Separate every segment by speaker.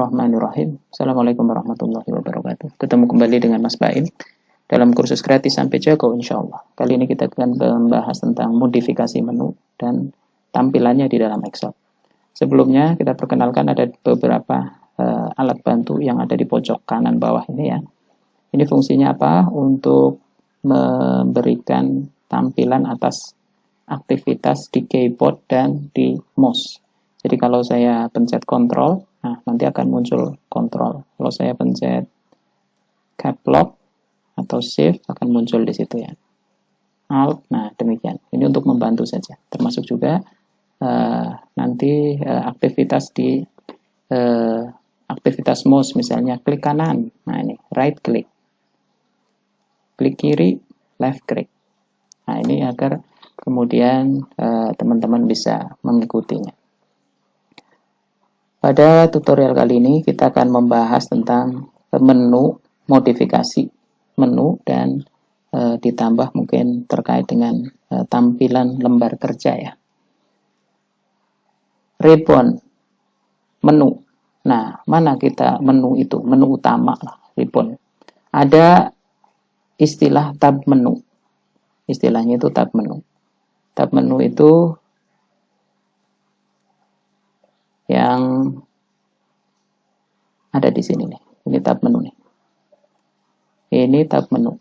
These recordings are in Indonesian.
Speaker 1: Bismillahirrahmanirrahim. Assalamualaikum warahmatullahi wabarakatuh. Ketemu kembali dengan Mas Baim dalam kursus gratis sampai jago insyaallah. Kali ini kita akan membahas tentang modifikasi menu dan tampilannya di dalam Excel. Sebelumnya kita perkenalkan ada beberapa alat bantu yang ada di pojok kanan bawah ini ya. Ini fungsinya apa? Untuk memberikan tampilan atas aktivitas di keyboard dan di mouse. Jadi kalau saya pencet Ctrl, nah nanti akan muncul Ctrl. Kalau saya pencet Caps Lock atau Shift akan muncul di situ ya. Alt, nah demikian. Ini untuk membantu saja. Termasuk juga nanti aktivitas di aktivitas mouse, misalnya klik kanan. Nah ini right click, klik kiri, left click. Nah ini agar kemudian teman-teman bisa mengikutinya. Pada tutorial kali ini kita akan membahas tentang menu, modifikasi menu, dan ditambah mungkin terkait dengan tampilan lembar kerja ya. Ribbon, menu. Nah, mana kita menu itu? Menu utama lah, ribbon. Ada istilah tab menu. Istilahnya itu tab menu. Tab menu itu yang ada di sini nih. Ini tab menu nih. Ini tab menu.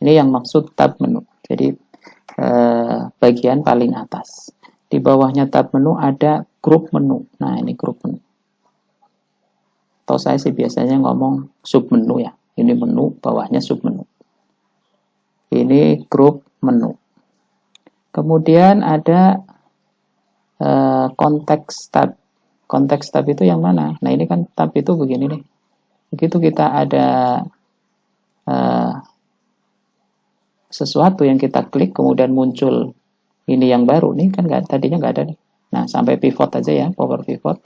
Speaker 1: Ini yang maksud tab menu. Jadi bagian paling atas. Di bawahnya tab menu ada grup menu. Nah, ini grup menu. Atau saya sih biasanya ngomong sub menu ya. Ini menu, bawahnya sub menu. Ini grup menu. Kemudian ada konteks tab. Konteks tab itu yang mana? Nah ini kan tab itu begini nih. Begitu kita ada sesuatu yang kita klik kemudian muncul ini yang baru nih kan tadinya nggak ada nih. Nah sampai pivot aja ya, power pivot.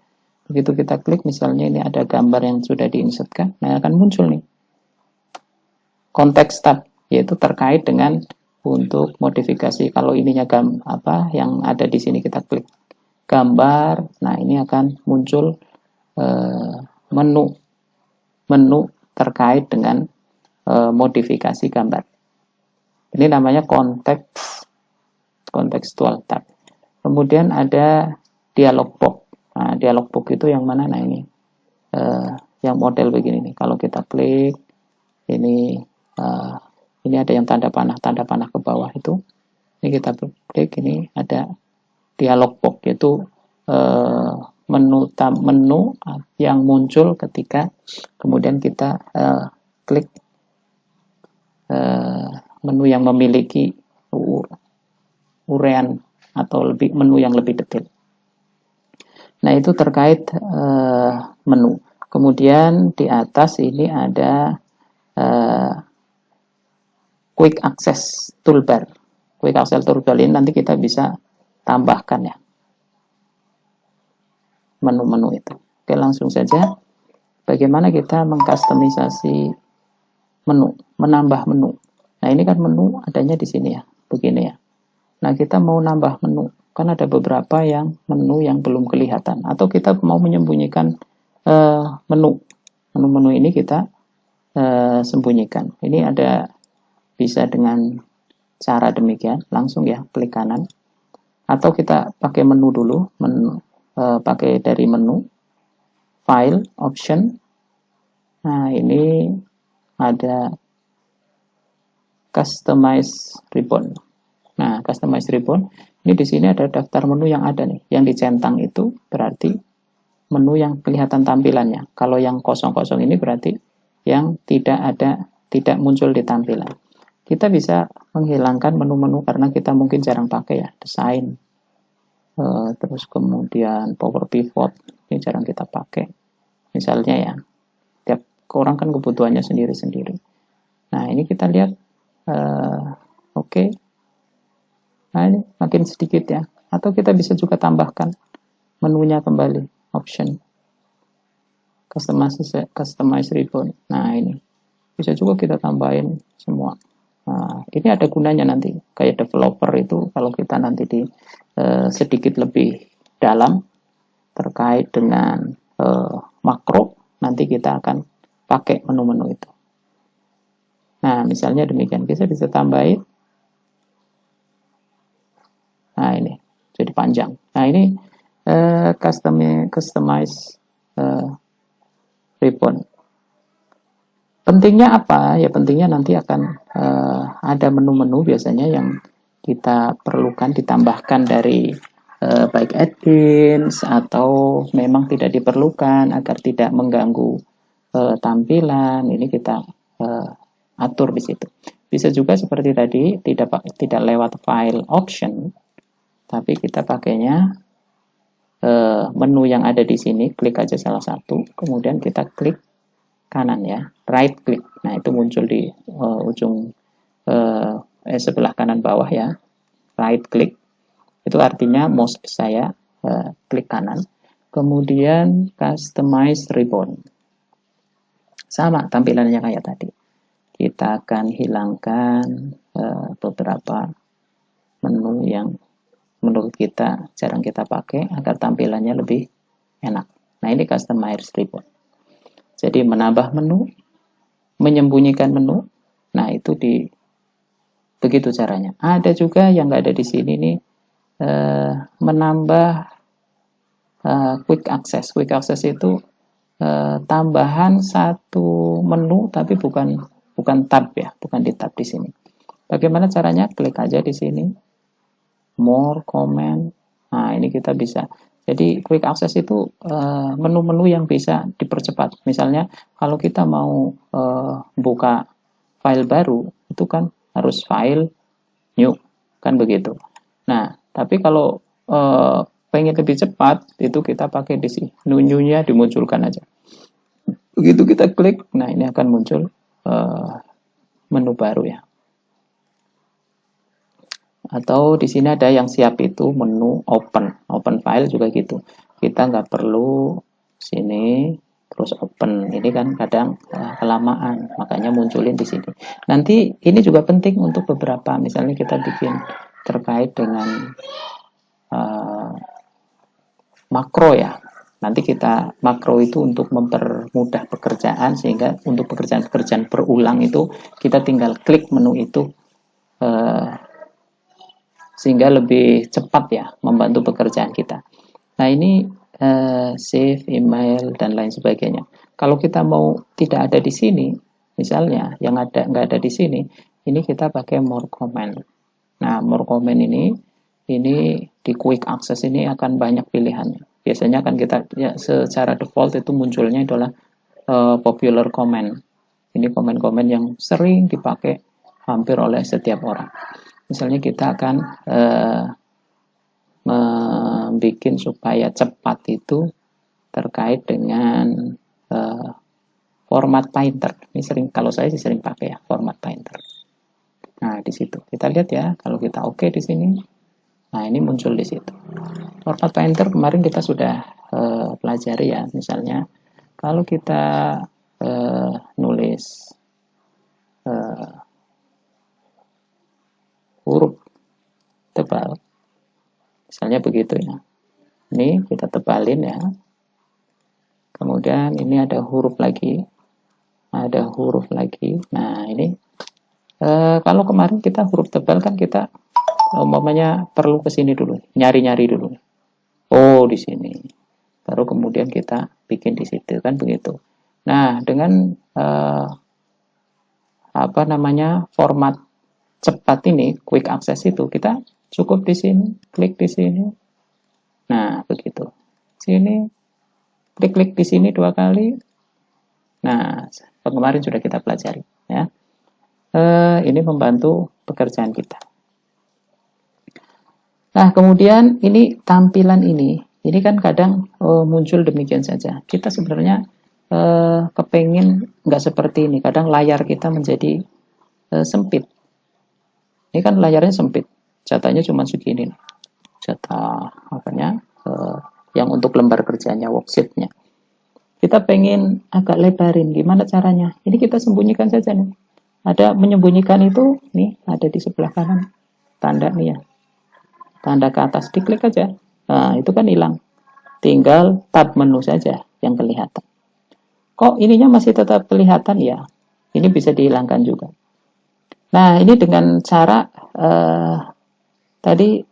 Speaker 1: Begitu kita klik misalnya ini ada gambar yang sudah diinsertkan, nah akan muncul nih konteks tab, yaitu terkait dengan untuk modifikasi. Kalau ininya apa yang ada di sini kita klik gambar, nah ini akan muncul menu terkait dengan modifikasi gambar. Ini namanya kontekstual tab. Kemudian ada dialog box. Nah, dialog box itu yang mana? Nah ini yang model begini nih. Kalau kita klik ini ada yang tanda panah ke bawah itu. Ini kita klik, ini ada dialog box, yaitu menu yang muncul ketika kemudian kita klik menu yang memiliki urean atau menu yang lebih detail. Nah itu terkait menu. Kemudian di atas ini ada quick access toolbar. Quick access toolbar ini nanti kita bisa tambahkan ya menu-menu itu. Oke, langsung saja bagaimana kita mengkustomisasi menu, menambah menu. Nah ini kan menu adanya di sini ya, begini ya. Nah kita mau nambah menu, kan ada beberapa yang menu yang belum kelihatan, atau kita mau menyembunyikan menu ini kita sembunyikan. Ini ada bisa dengan cara demikian, langsung ya klik kanan. Atau kita pakai menu dulu, pakai dari menu, file, option. Nah ini ada customize ribbon. Nah customize ribbon, ini di sini ada daftar menu yang ada nih, yang dicentang itu berarti menu yang kelihatan tampilannya. Kalau yang kosong-kosong ini berarti yang tidak muncul di tampilan. Kita bisa menghilangkan menu-menu karena kita mungkin jarang pakai ya, desain, terus kemudian power pivot, ini jarang kita pakai. Misalnya ya, tiap orang kan kebutuhannya sendiri-sendiri. Nah ini kita lihat, oke. Nah ini makin sedikit ya, atau kita bisa juga tambahkan menunya kembali, option, customize ribbon. Nah ini bisa juga kita tambahin semua. Nah, ini ada gunanya nanti, kayak developer itu kalau kita nanti sedikit lebih dalam terkait dengan makro nanti kita akan pakai menu-menu itu. Nah, misalnya demikian, kita bisa tambahin. Nah, ini jadi panjang. Nah, ini customize ribbon. Pentingnya apa? Ya pentingnya nanti akan ada menu-menu biasanya yang kita perlukan ditambahkan dari baik add-ins atau memang tidak diperlukan agar tidak mengganggu tampilan. Ini kita atur di situ. Bisa juga seperti tadi tidak lewat file option, tapi kita pakainya menu yang ada di sini, klik aja salah satu, kemudian kita klik kanan ya, right click. Nah, itu muncul di ujung sebelah kanan bawah ya, right click. Itu artinya mouse saya klik kanan. Kemudian customize ribbon. Sama tampilannya kayak tadi. Kita akan hilangkan beberapa menu yang menurut kita jarang kita pakai agar tampilannya lebih enak. Nah, ini customize ribbon. Jadi menambah menu, menyembunyikan menu. Nah, itu begitu caranya. Ada juga yang nggak ada di sini nih, menambah quick access. Quick access itu tambahan satu menu tapi bukan tab ya, bukan di tab di sini. Bagaimana caranya? Klik aja di sini, more comment. Nah, ini kita bisa. Jadi quick access itu menu-menu yang bisa dipercepat. Misalnya kalau kita mau buka file baru, itu kan harus file new, kan begitu. Nah, tapi kalau pengen lebih cepat, itu kita pakai di sini. New-nya dimunculkan aja. Begitu kita klik, nah ini akan muncul menu baru ya. Atau di sini ada yang siap itu menu open file juga gitu. Kita nggak perlu sini terus open, ini kan kadang kelamaan, makanya munculin di sini. Nanti ini juga penting untuk beberapa, misalnya kita bikin terkait dengan makro ya. Nanti kita makro itu untuk mempermudah pekerjaan, sehingga untuk pekerjaan-pekerjaan berulang itu kita tinggal klik menu itu sehingga lebih cepat ya membantu pekerjaan kita. Nah, ini save email dan lain sebagainya. Kalau kita mau tidak ada di sini, misalnya yang nggak ada di sini, ini kita pakai more comment. Nah, more comment ini di quick access ini akan banyak pilihannya. Biasanya kan kita ya, secara default itu munculnya adalah popular comment. Ini komen-komen yang sering dipakai hampir oleh setiap orang. Misalnya kita akan membuat supaya cepat itu terkait dengan format painter. Ini sering, kalau saya sih sering pakai ya, format painter. Nah, di situ kita lihat ya, kalau kita oke di sini, nah ini muncul di situ. Format painter kemarin kita sudah pelajari ya, misalnya kalau kita nulis huruf tebal, misalnya begitu ya. Ini kita tebalin ya. Kemudian ini ada huruf lagi, Nah ini kalau kemarin kita huruf tebal kan kita umpamanya perlu ke sini dulu, nyari-nyari dulu. Oh, di sini. Baru kemudian kita bikin di situ, kan begitu. Nah, dengan format cepat ini, quick access itu, kita cukup di sini, klik di sini. Nah, begitu. Sini, klik-klik di sini 2 kali. Nah, kemarin sudah kita pelajari ya. Ini membantu pekerjaan kita. Nah, kemudian ini tampilan ini kan kadang muncul demikian saja. Kita sebenarnya kepengin nggak seperti ini. Kadang layar kita menjadi sempit. Ini kan layarnya sempit, jatahnya cuma segini. Jatah yang untuk lembar kerjanya, worksheet-nya. Kita pengen agak lebarin, gimana caranya? Ini kita sembunyikan saja nih. Ada menyembunyikan itu, nih ada di sebelah kanan. Tanda nih ya. Tanda ke atas, diklik aja. Nah, itu kan hilang. Tinggal tab menu saja yang kelihatan. Kok ininya masih tetap kelihatan ya? Ini bisa dihilangkan juga. Nah, ini dengan cara tadi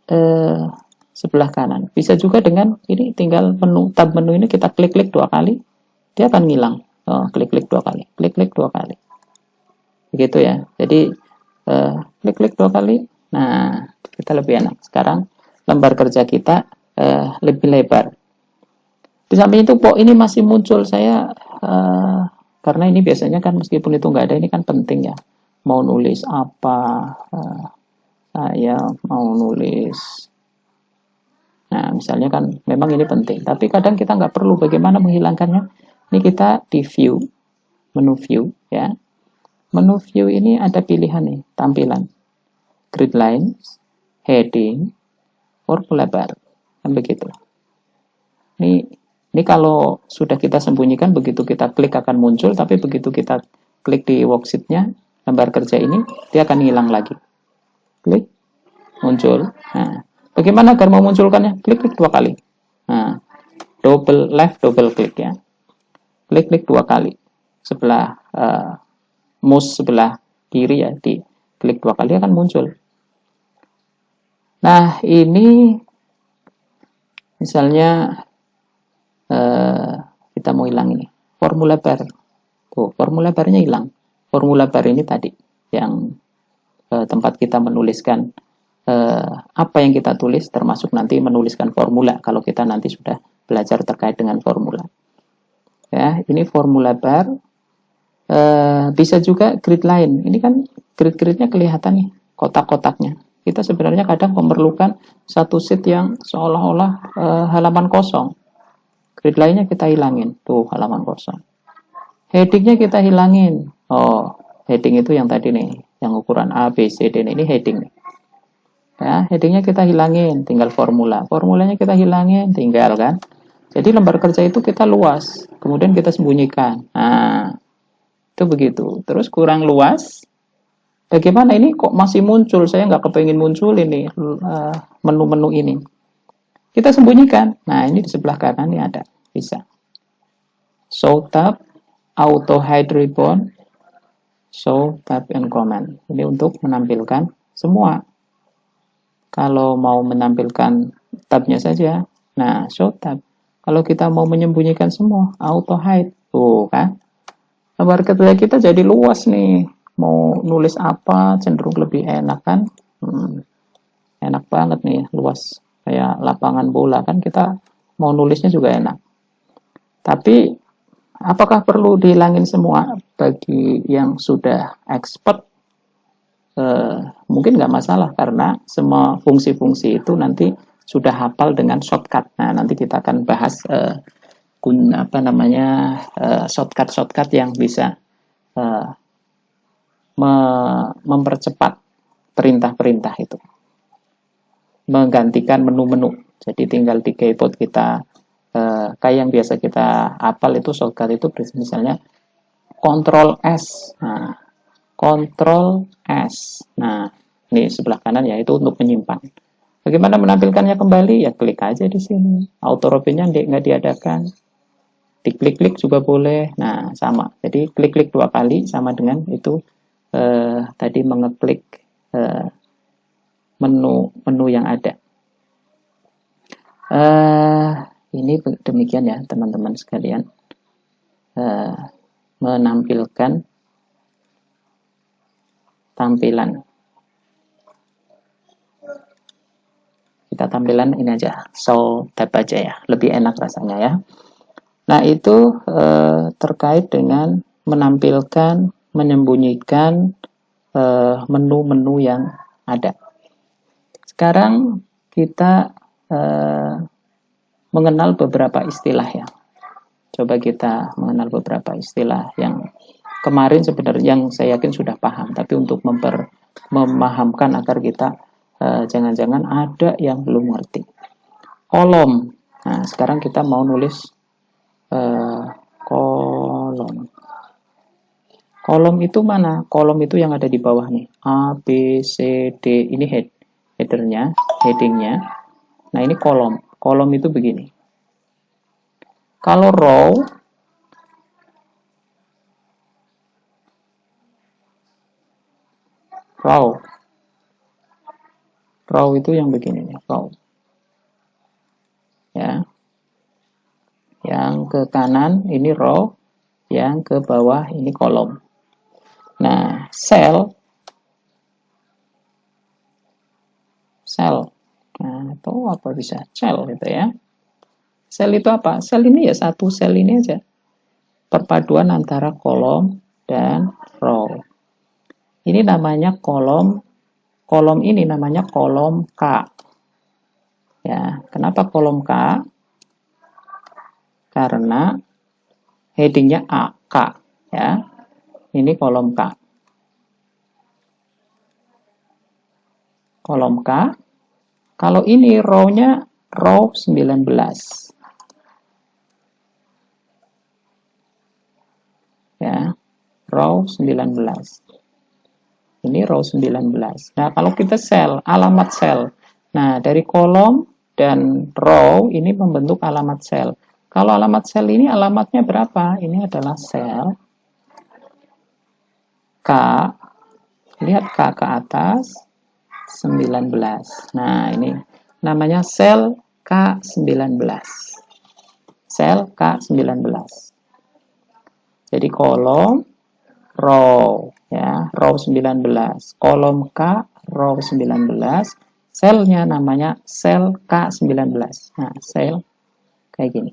Speaker 1: sebelah kanan. Bisa juga dengan ini tinggal menu, tab menu ini kita klik-klik 2 kali, dia akan ngilang. Oh, klik-klik 2 kali, klik-klik 2 kali. Begitu ya. Jadi klik-klik 2 kali. Nah, kita lebih enak. Sekarang lembar kerja kita lebih lebar. Di samping itu kok ini masih muncul saya karena ini biasanya kan meskipun itu nggak ada, ini kan penting ya. Mau nulis apa, saya mau nulis. Nah, misalnya kan memang ini penting, tapi kadang kita nggak perlu. Bagaimana menghilangkannya? Ini kita di view, menu view ya. Menu view ini ada pilihan nih, tampilan, grid lines, heading, formula bar, kan begitu. Ini kalau sudah kita sembunyikan, begitu kita klik akan muncul, tapi begitu kita klik di worksheet-nya, lembar kerja ini, dia akan hilang lagi. Klik, muncul. Nah, bagaimana agar memunculkannya? Klik-klik 2 kali. Nah, double left, double klik ya. Klik-klik 2 kali. Sebelah mouse sebelah kiri ya, di klik 2 kali akan muncul. Nah, ini misalnya kita mau hilang ini formula bar. Tuh, formula barnya hilang. Formula bar ini tadi yang tempat kita menuliskan apa yang kita tulis, termasuk nanti menuliskan formula kalau kita nanti sudah belajar terkait dengan formula. Ya, ini formula bar. Bisa juga grid line. Ini kan grid-gridnya kelihatan nih, kotak-kotaknya. Kita sebenarnya kadang memerlukan satu sheet yang seolah-olah halaman kosong. Grid lainnya kita hilangin. Tuh, halaman kosong. Headingnya kita hilangin. Oh, heading itu yang tadi nih, yang ukuran A, B, C, D. Ini heading nih. Ya, headingnya kita hilangin, tinggal formula. Formulanya kita hilangin, tinggal kan. Jadi lembar kerja itu kita luas, kemudian kita sembunyikan. Nah, itu begitu. Terus kurang luas. Bagaimana ini kok masih muncul? Saya nggak kepengen muncul ini menu-menu ini. Kita sembunyikan. Nah, ini di sebelah kanan ini ada. Bisa. Show tab, auto hide ribbon, show tab and command. Ini untuk menampilkan semua. Kalau mau menampilkan tabnya saja, nah show tab. Kalau kita mau menyembunyikan semua, auto hide. Tuh kan. Lembar kerja kita jadi luas nih. Mau nulis apa cenderung lebih enak kan. Enak banget nih, luas. Kayak lapangan bola kan, kita mau nulisnya juga enak. Tapi apakah perlu dihilangin semua? Bagi yang sudah expert mungkin nggak masalah, karena semua fungsi-fungsi itu nanti sudah hafal dengan shortcut. Nah, nanti kita akan bahas shortcut yang bisa mempercepat perintah-perintah itu, menggantikan menu-menu. Jadi tinggal di keyboard kita kayak yang biasa kita hafal itu shortcut itu misalnya Ctrl S. Nah, Ctrl S. Nah, ini sebelah kanan ya, itu untuk menyimpan. Bagaimana menampilkannya kembali? Ya klik aja di sini. Auto robinnya nggak diadakan. Diklik-klik juga boleh. Nah, sama. Jadi klik-klik 2 kali sama dengan itu tadi mengeklik menu yang ada. Ini demikian ya teman-teman sekalian, menampilkan tampilan. Kita tampilan ini aja, show tab aja ya, lebih enak rasanya ya. Nah, itu terkait dengan menampilkan, menyembunyikan menu-menu yang ada. Sekarang kita mengenal beberapa istilah ya. Coba kita mengenal beberapa istilah yang kemarin sebenarnya yang saya yakin sudah paham, tapi untuk memahamkan agar kita jangan-jangan ada yang belum ngerti. Kolom. Nah, sekarang kita mau nulis kolom. Kolom itu mana? Kolom itu yang ada di bawah nih. A, B, C, D. Ini headernya, headingnya. Nah, ini kolom. Kolom itu begini. Kalau row, row. Row itu yang begini nih, row. Ya. Yang ke kanan ini row, yang ke bawah ini kolom. Nah, cell. Nah, itu apa bisa? Cell gitu ya. Sel itu apa? Sel ini ya satu sel ini aja. Perpaduan antara kolom dan row. Ini namanya kolom. Kolom ini namanya kolom K. Ya, kenapa kolom K? Karena headingnya A, K. Ya, ini kolom K. Kolom K. Kalau ini row-nya row 19. Ya, row 19. Ini row 19. Nah, kalau kita sel, alamat sel. Nah, dari kolom dan row ini membentuk alamat sel. Kalau alamat sel ini alamatnya berapa? Ini adalah sel K. Lihat K ke atas 19. Nah, ini namanya sel K19. Sel K19. Jadi kolom row ya, row 19, kolom K, row 19, selnya namanya sel K19. Nah, sel kayak gini.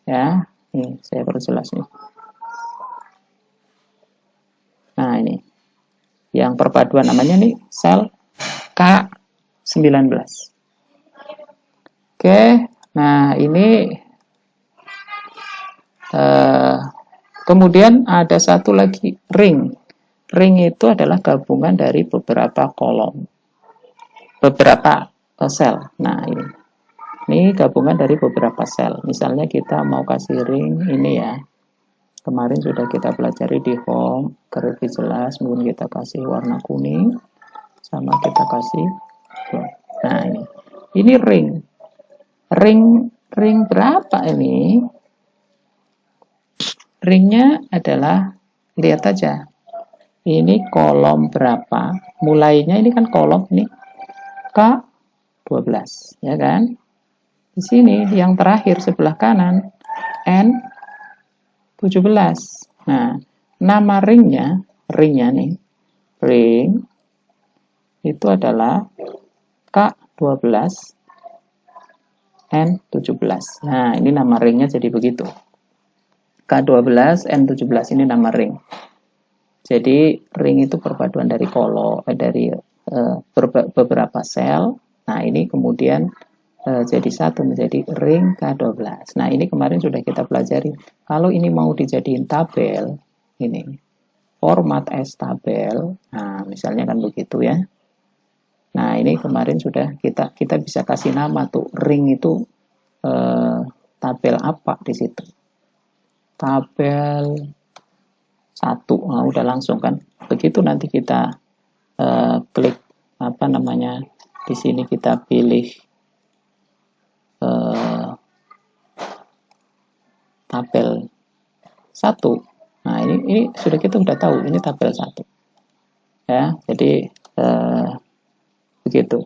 Speaker 1: Ya, ini saya perjelas nih. Nah, ini. Yang perpaduan namanya nih sel K19. Oke, nah ini kemudian ada satu lagi ring. Ring itu adalah gabungan dari beberapa kolom, beberapa sel. Nah, ini gabungan dari beberapa sel. Misalnya kita mau kasih ring ini ya. Kemarin sudah kita pelajari di home, lebih jelas, mungkin kita kasih warna kuning, sama kita kasih. Nah, ini ring. Ring berapa ini? Ringnya adalah, lihat aja. Ini kolom berapa? Mulainya ini kan kolom ini K12, ya kan? Di sini yang terakhir sebelah kanan N17. Nah, nama ringnya nih, ring itu adalah K12 N17. Nah, ini nama ringnya jadi begitu. K12 N17 ini nama ring. Jadi ring itu perpaduan dari beberapa sel. Nah, ini kemudian jadi satu menjadi ring K12. Nah, ini kemarin sudah kita pelajari. Kalau ini mau dijadiin tabel, ini format as tabel. Nah, misalnya kan begitu ya. Nah, ini kemarin sudah kita bisa kasih nama tuh ring itu tabel apa di situ. Tabel 1. Nah, udah langsung kan. Begitu nanti kita klik apa namanya? Di sini kita pilih tabel 1. Nah, ini sudah kita udah tahu ini tabel 1. Ya, jadi begitu.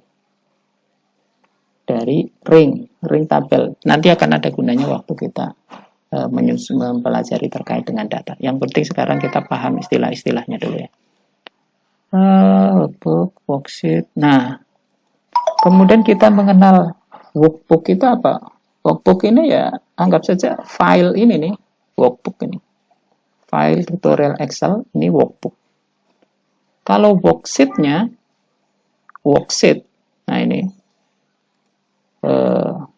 Speaker 1: Dari ring tabel. Nanti akan ada gunanya waktu kita mempelajari terkait dengan data. Yang penting sekarang kita paham istilah-istilahnya dulu ya. Workbook, worksheet. Nah, kemudian kita mengenal workbook itu apa? Workbook ini ya anggap saja file ini nih, workbook ini. File tutorial Excel, ini workbook. Kalau worksheet-nya, worksheet. Nah, ini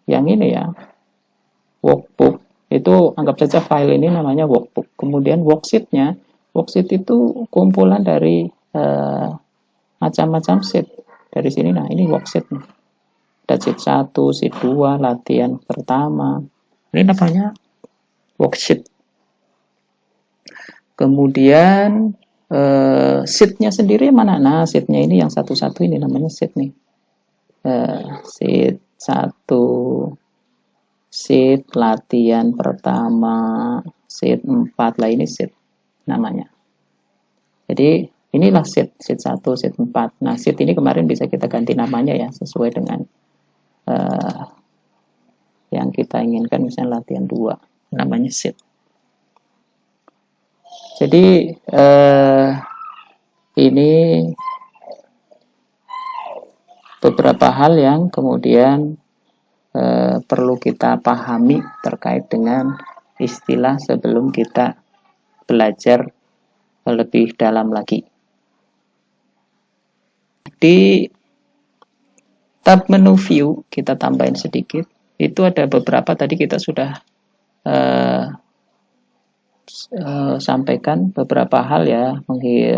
Speaker 1: yang ini ya, workbook. Itu anggap saja file ini namanya workbook. Kemudian worksheet-nya, worksheet itu kumpulan dari macam-macam sheet. Dari sini, nah ini worksheet. Ada sheet 1, sheet 2, latihan pertama. Ini namanya worksheet. Kemudian sheet-nya sendiri mana? Nah, sheet-nya ini yang satu-satu ini namanya sheet nih. Sheet 1, sheet latihan pertama, sheet 4 lah, ini sheet namanya. Jadi Inilah sheet 1, sheet 4. Nah, sheet ini kemarin bisa kita ganti namanya ya, sesuai dengan yang kita inginkan, misalnya latihan 2, namanya sheet. Jadi, ini beberapa hal yang kemudian perlu kita pahami terkait dengan istilah sebelum kita belajar lebih dalam lagi. Di tab menu view kita tambahin sedikit, itu ada beberapa tadi kita sudah sampaikan beberapa hal ya,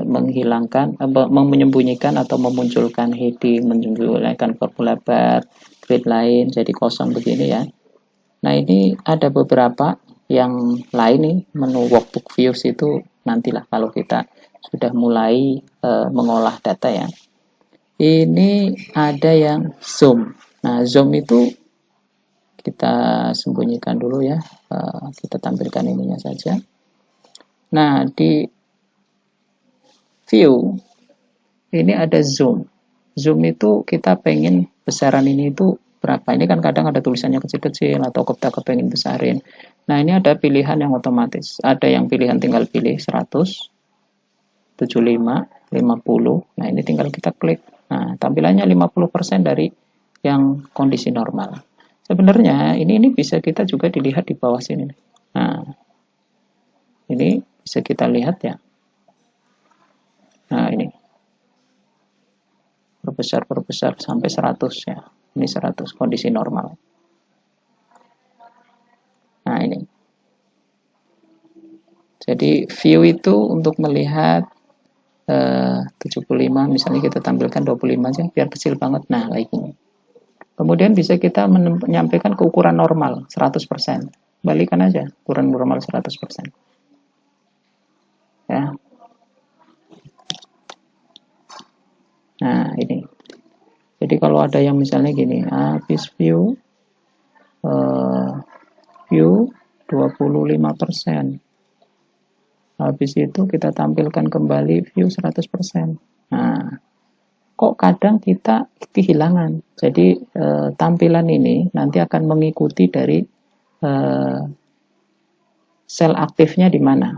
Speaker 1: menghilangkan, menyembunyikan atau memunculkan heading, menyembunyikan formula bar, grid lain jadi kosong begini ya. Nah, ini ada beberapa yang lain nih, menu workbook views itu nantilah kalau kita sudah mulai mengolah data ya. Ini ada yang zoom. Nah, zoom itu kita sembunyikan dulu ya. Kita tampilkan ininya saja. Nah, di view ini ada zoom. Zoom itu kita pengen besaran ini itu berapa. Ini kan kadang ada tulisannya kecil-kecil atau kita kepengen besarin. Nah, ini ada pilihan yang otomatis. Ada yang pilihan tinggal pilih 100, 75, 50. Nah, ini tinggal kita klik. Nah, tampilannya 50% dari yang kondisi normal. Sebenarnya ini bisa kita juga dilihat di bawah sini. Nah, ini bisa kita lihat ya. Nah, ini. Perbesar sampai 100 ya. Ini 100 kondisi normal. Nah, ini. Jadi, view itu untuk melihat 75, misalnya kita tampilkan 25 aja biar kecil banget. Nah, kayak gini. Kemudian bisa kita menyampaikan ke ukuran normal 100%. Balikan aja ukuran normal 100%. Ya. Nah, ini. Jadi kalau ada yang misalnya gini, habis view 25%. Habis itu kita tampilkan kembali view 100%. Nah, kok kadang kita kehilangan. Jadi tampilan ini nanti akan mengikuti dari sel aktifnya di mana.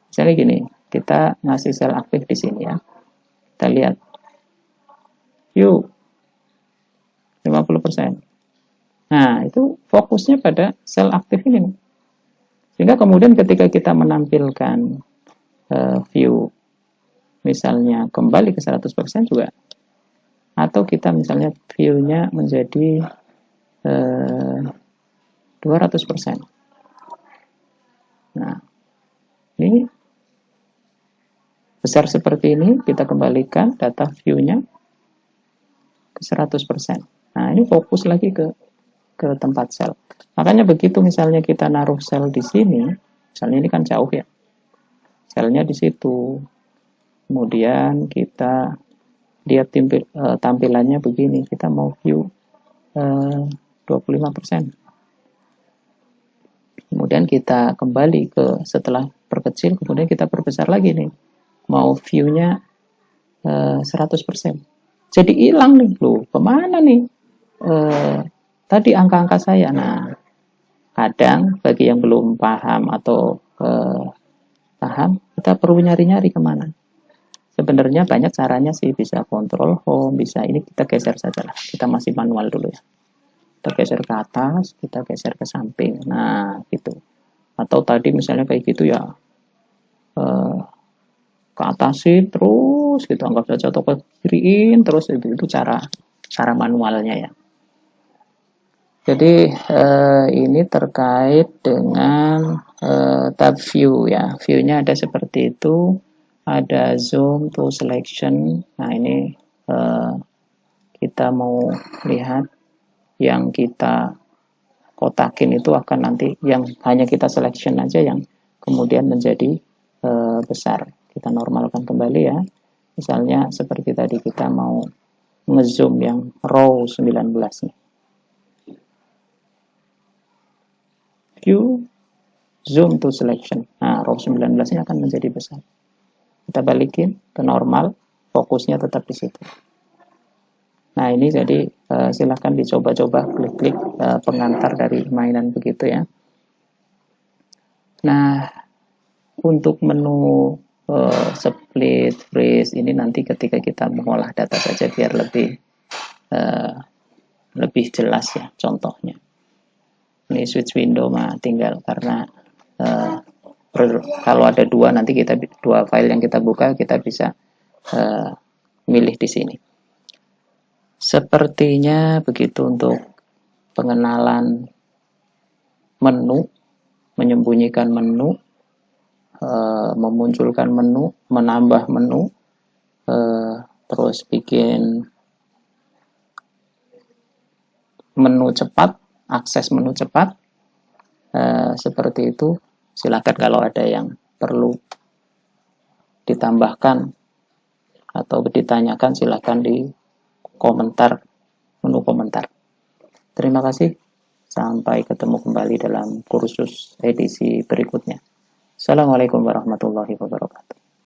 Speaker 1: Misalnya gini, kita ngasih sel aktif di sini ya. Kita lihat. View 50%. Nah, itu fokusnya pada sel aktif ini. Sehingga kemudian ketika kita menampilkan view misalnya kembali ke 100% juga, atau kita misalnya view-nya menjadi 200%. Nah, ini besar seperti ini, kita kembalikan data view-nya ke 100%. Nah, ini fokus lagi ke tempat sel. Makanya begitu misalnya kita naruh sel di sini, misalnya ini kan jauh ya, selnya di situ. Kemudian kita lihat tampilannya begini, kita mau view 25%. Kemudian kita kembali ke setelah perkecil, kemudian kita perbesar lagi nih, mau view-nya 100%. Jadi hilang nih, loh kemana nih tadi angka-angka saya. Nah, kadang bagi yang belum paham atau paham, kita perlu nyari-nyari kemana. Sebenarnya banyak caranya sih, bisa kontrol home, bisa ini kita geser saja lah. Kita masih manual dulu ya. Kita geser ke atas, kita geser ke samping. Nah, gitu. Atau tadi misalnya kayak gitu ya, ke atasin terus gitu, anggap saja, atau ke kiriin terus, itu cara manualnya ya. Jadi ini terkait dengan tab view ya. View-nya ada seperti itu. Ada zoom to selection. Nah, ini kita mau lihat yang kita kotakin itu akan nanti yang hanya kita selection aja yang kemudian menjadi besar. Kita normalkan kembali ya. Misalnya seperti tadi kita mau ngezoom yang row 19 nih. View zoom to selection. Nah, row 19 ini akan menjadi besar. kita balikin ke normal, fokusnya tetap di situ. Nah ini jadi silahkan dicoba-coba klik-klik pengantar dari mainan begitu ya. Nah untuk menu split, freeze ini nanti ketika kita mengolah data saja biar lebih jelas ya contohnya. Ini switch window mah tinggal karena kalau ada dua nanti dua file yang kita buka kita bisa milih di sini. Sepertinya begitu untuk pengenalan menu, menyembunyikan menu, memunculkan menu, menambah menu, terus bikin menu cepat, akses menu cepat, seperti itu. Silakan kalau ada yang perlu ditambahkan atau ditanyakan silakan di komentar, menu komentar. Terima kasih. Sampai ketemu kembali dalam kursus edisi berikutnya. Assalamualaikum warahmatullahi wabarakatuh.